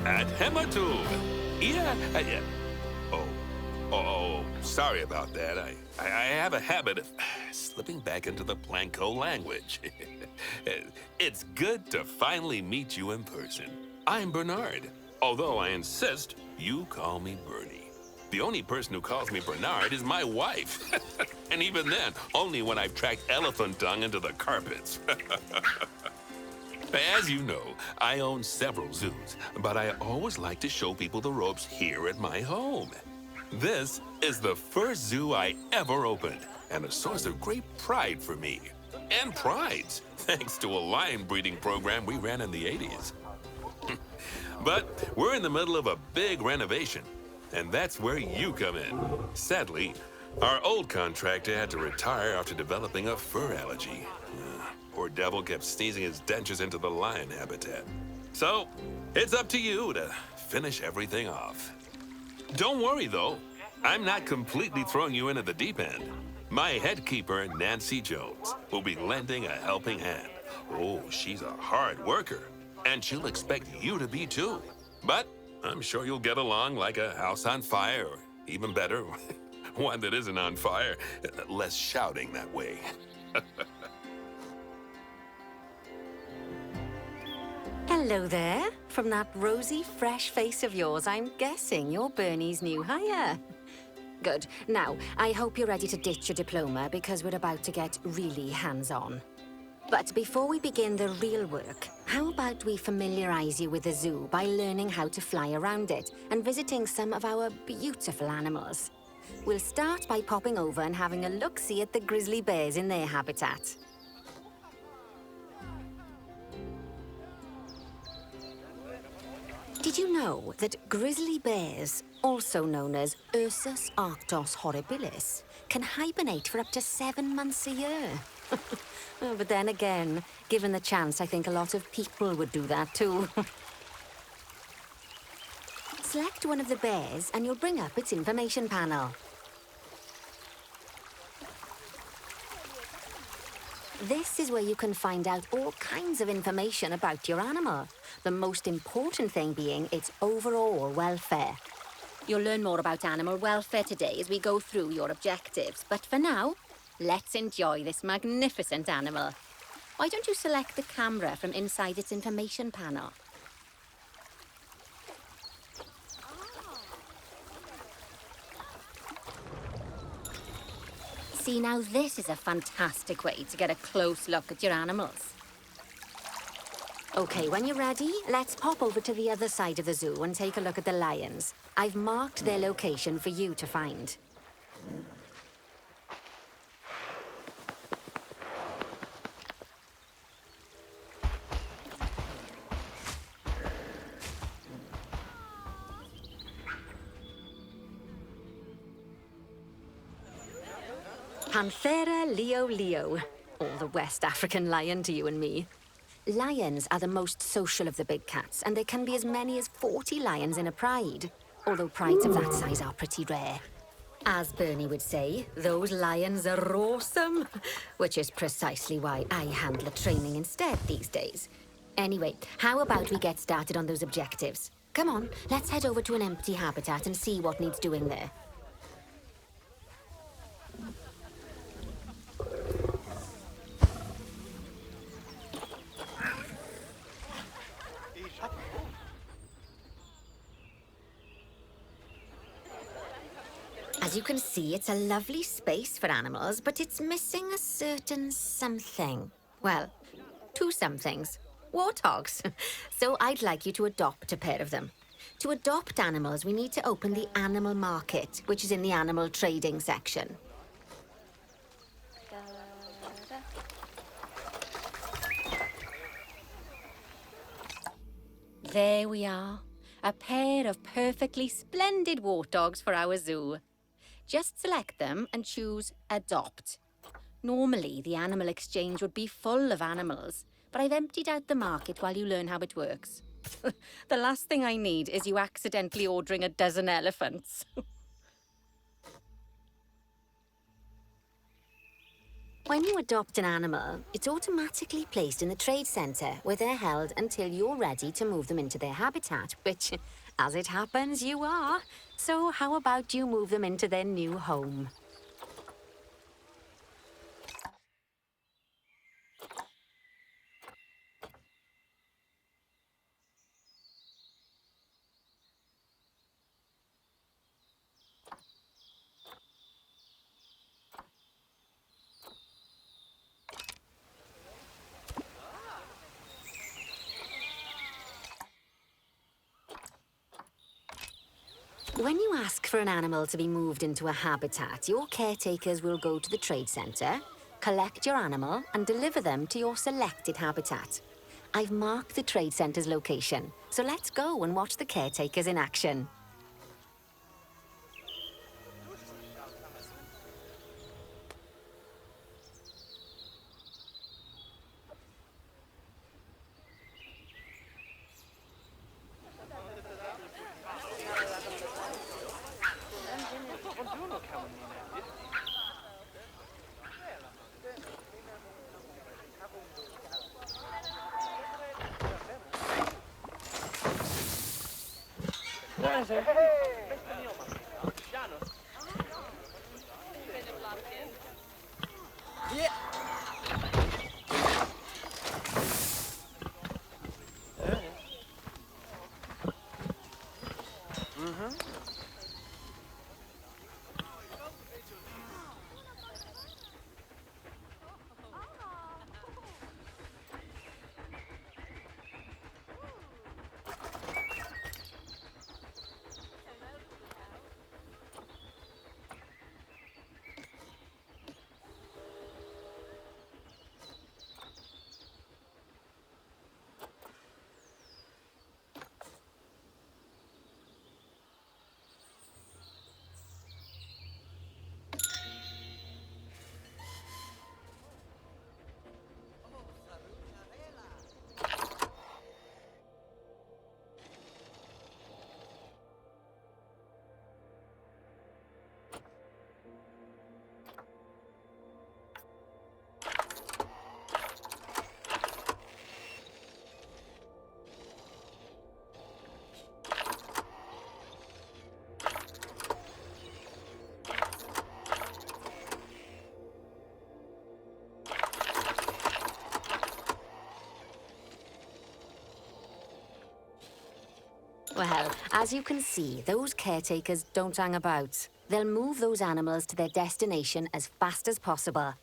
At Hematu. Yeah. Sorry about that. I have a habit of slipping back into the Planko language. It's good to finally meet you in person. I'm Bernard, although I insist you call me Bernie. The only person who calls me Bernard is my wife. And even then, only when I've tracked elephant dung into the carpets. As you know, I own several zoos, but I always like to show people the ropes here at my home. This is the first zoo I ever opened, and a source of great pride for me. And prides, thanks to a lion breeding program we ran in the 80s. But we're in the middle of a big renovation, and that's where you come in. Sadly, our old contractor had to retire after developing a fur allergy. Poor devil kept sneezing his dentures into the lion habitat. So, it's up to you to finish everything off. Don't worry, though. I'm not completely throwing you into the deep end. My head keeper, Nancy Jones, will be lending a helping hand. Oh, she's a hard worker, and she'll expect you to be too. But I'm sure you'll get along like a house on fire, or even better, one that isn't on fire. Less shouting that way. Hello there. From that rosy, fresh face of yours, I'm guessing you're Bernie's new hire. Good. Now, I hope you're ready to ditch your diploma because we're about to get really hands-on. But before we begin the real work, how about we familiarize you with the zoo by learning how to fly around it and visiting some of our beautiful animals? We'll start by popping over and having a look-see at the grizzly bears in their habitat. Did you know that grizzly bears, also known as Ursus arctos horribilis, can hibernate for up to 7 months a year? Oh, but then again, given the chance, I think a lot of people would do that too. Select one of the bears and you'll bring up its information panel. This is where you can find out all kinds of information about your animal. The most important thing being its overall welfare. You'll learn more about animal welfare today as we go through your objectives. But for now, let's enjoy this magnificent animal. Why don't you select the camera from inside its information panel? See, now this is a fantastic way to get a close look at your animals. Okay, when you're ready, let's pop over to the other side of the zoo and take a look at the lions. I've marked their location for you to find. Panthera leo, or the West African lion to you and me. Lions are the most social of the big cats, and there can be as many as 40 lions in a pride, although prides of that size are pretty rare. As Bernie would say, those lions are awesome, which is precisely why I handle the training instead these days. Anyway, how about we get started on those objectives? Come on, let's head over to an empty habitat and see what needs doing there. As you can see, it's a lovely space for animals, but it's missing a certain something. Well, 2 somethings. Warthogs. So I'd like you to adopt a pair of them. To adopt animals, we need to open the animal market, which is in the animal trading section. There we are. A pair of perfectly splendid warthogs for our zoo. Just select them and choose Adopt. Normally, the animal exchange would be full of animals, but I've emptied out the market while you learn how it works. The last thing I need is you accidentally ordering a dozen elephants. When you adopt an animal, it's automatically placed in the trade centre where they're held until you're ready to move them into their habitat, which, as it happens, you are. So how about you move them into their new home? When you ask for an animal to be moved into a habitat, your caretakers will go to the trade centre, collect your animal, and deliver them to your selected habitat. I've marked the trade centre's location, so let's go and watch the caretakers in action. Well, as you can see, those caretakers don't hang about. They'll move those animals to their destination as fast as possible.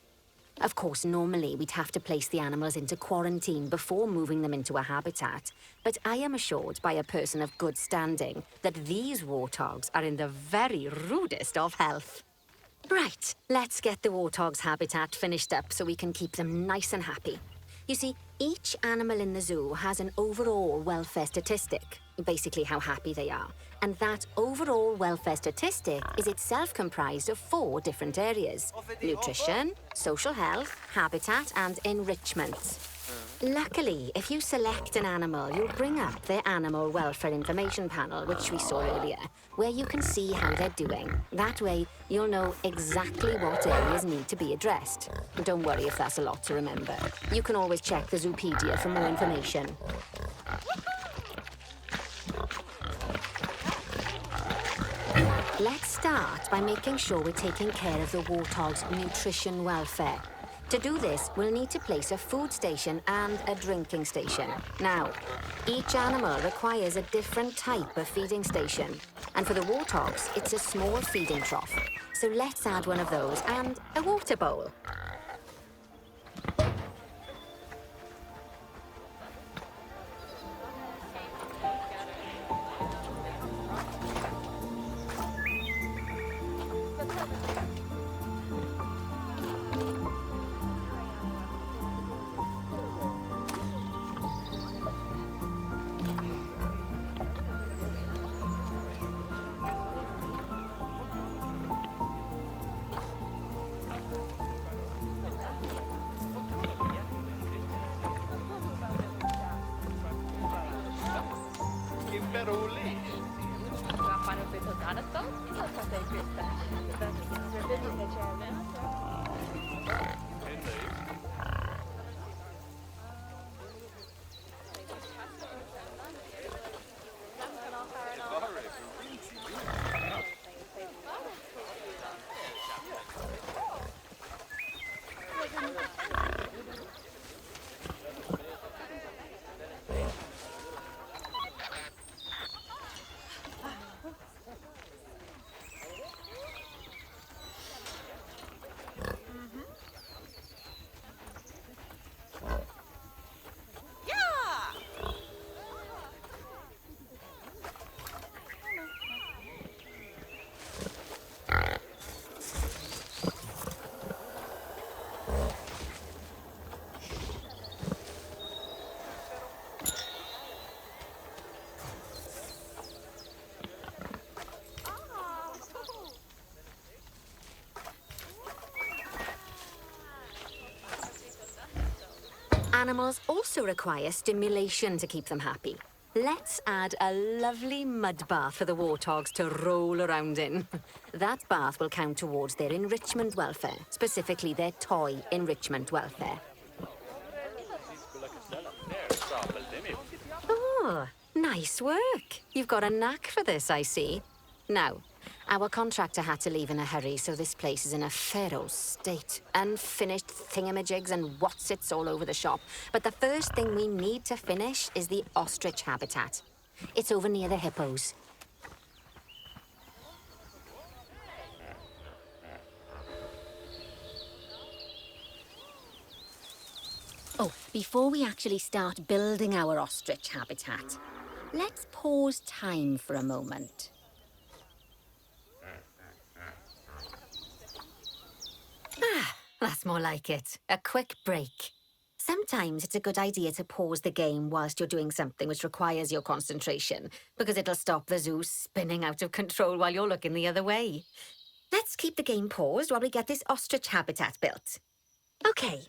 Of course, normally we'd have to place the animals into quarantine before moving them into a habitat, but I am assured by a person of good standing that these warthogs are in the very rudest of health. Right, let's get the warthog's habitat finished up so we can keep them nice and happy. You see, each animal in the zoo has an overall welfare statistic, basically how happy they are. And that overall welfare statistic is itself comprised of 4 different areas: nutrition, social health, habitat, and enrichment. Luckily, if you select an animal, you'll bring up their animal welfare information panel, which we saw earlier, where you can see how they're doing. That way, you'll know exactly what areas need to be addressed. Don't worry if that's a lot to remember. You can always check the Zoopedia for more information. Let's start by making sure we're taking care of the warthog's nutrition welfare. To do this, we'll need to place a food station and a drinking station. Now, each animal requires a different type of feeding station. And for the warthogs, it's a small feeding trough. So let's add one of those and a water bowl. Animals also require stimulation to keep them happy. Let's add a lovely mud bath for the warthogs to roll around in. That bath will count towards their enrichment welfare, specifically their toy enrichment welfare. Oh, nice work. You've got a knack for this, I see. Now, our contractor had to leave in a hurry, so this place is in a feral state. Unfinished thingamajigs and whatsits all over the shop. But the first thing we need to finish is the ostrich habitat. It's over near the hippos. Oh, before we actually start building our ostrich habitat, let's pause time for a moment. That's more like it. A quick break. Sometimes it's a good idea to pause the game whilst you're doing something which requires your concentration, because it'll stop the zoo spinning out of control while you're looking the other way. Let's keep the game paused while we get this ostrich habitat built. Okay,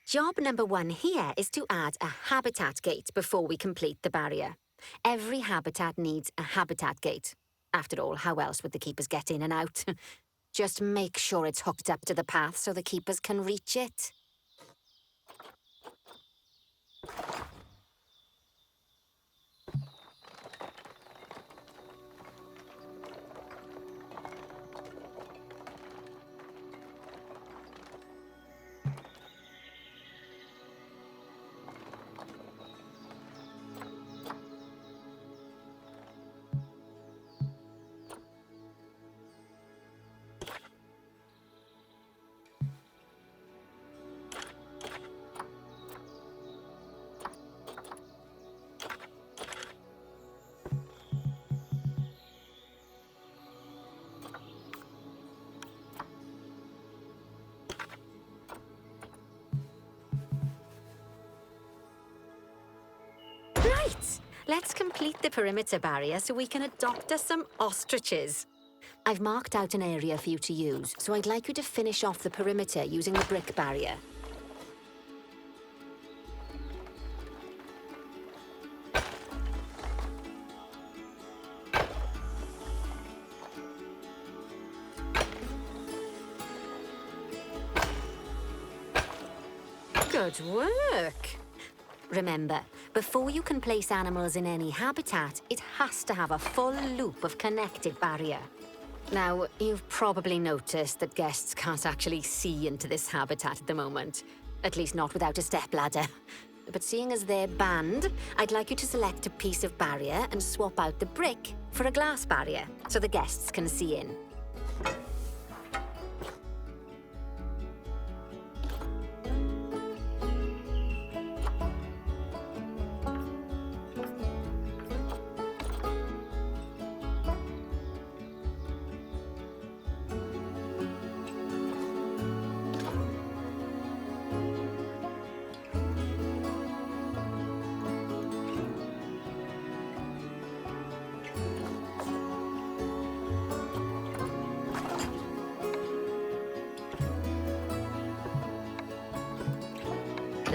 job number 1 here is to add a habitat gate before we complete the barrier. Every habitat needs a habitat gate. After all, how else would the keepers get in and out? Just make sure it's hooked up to the path so the keepers can reach it. Right, let's complete the perimeter barrier so we can adopt us some ostriches. I've marked out an area for you to use, so I'd like you to finish off the perimeter using the brick barrier. Good work! Remember, before you can place animals in any habitat, it has to have a full loop of connected barrier. Now, you've probably noticed that guests can't actually see into this habitat at the moment. At least not without a stepladder. But seeing as they're banned, I'd like you to select a piece of barrier and swap out the brick for a glass barrier, so the guests can see in.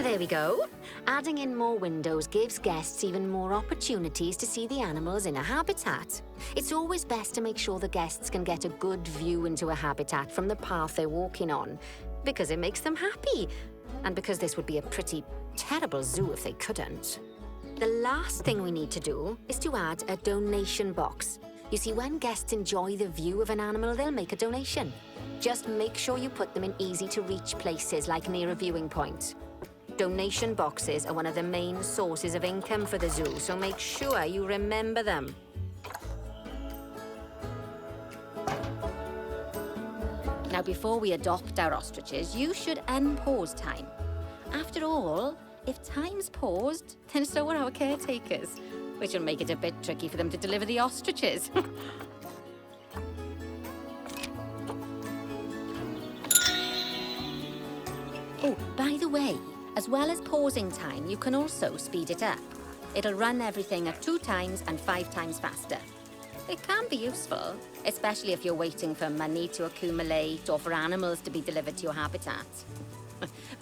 There we go. Adding in more windows gives guests even more opportunities to see the animals in a habitat. It's always best to make sure the guests can get a good view into a habitat from the path they're walking on, because it makes them happy, and because this would be a pretty terrible zoo if they couldn't. The last thing we need to do is to add a donation box. You see, when guests enjoy the view of an animal, they'll make a donation. Just make sure you put them in easy-to-reach places, like near a viewing point. Donation boxes are one of the main sources of income for the zoo, so make sure you remember them. Now, before we adopt our ostriches, you should unpause time. After all, if time's paused, then so are our caretakers, which will make it a bit tricky for them to deliver the ostriches. Oh, by the way, as well as pausing time, you can also speed it up. It'll run everything at 2 times and 5 times faster. It can be useful, especially if you're waiting for money to accumulate or for animals to be delivered to your habitat.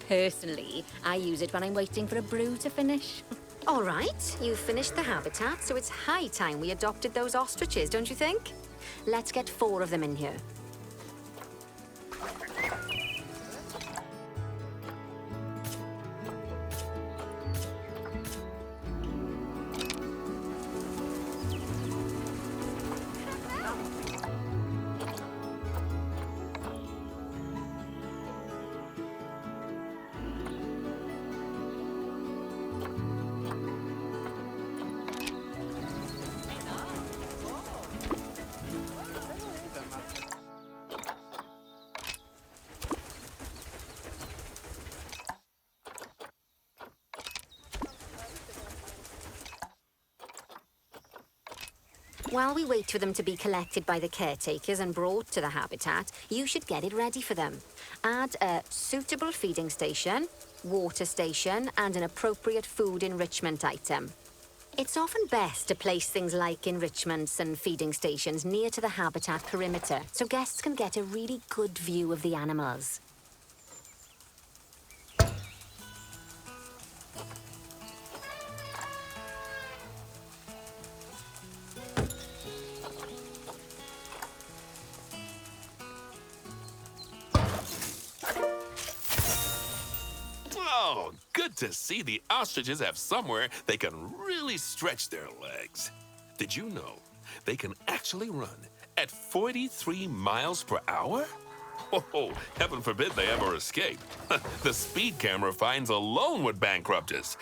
Personally, I use it when I'm waiting for a brew to finish. All right, you've finished the habitat, so it's high time we adopted those ostriches, don't you think? Let's get 4 of them in here. While we wait for them to be collected by the caretakers and brought to the habitat, you should get it ready for them. Add a suitable feeding station, water station, and an appropriate food enrichment item. It's often best to place things like enrichments and feeding stations near to the habitat perimeter, so guests can get a really good view of the animals. Oh, good to see the ostriches have somewhere they can really stretch their legs. Did you know they can actually run at 43 miles per hour? Oh, heaven forbid they ever escape. The speed camera fines alone would bankrupt us.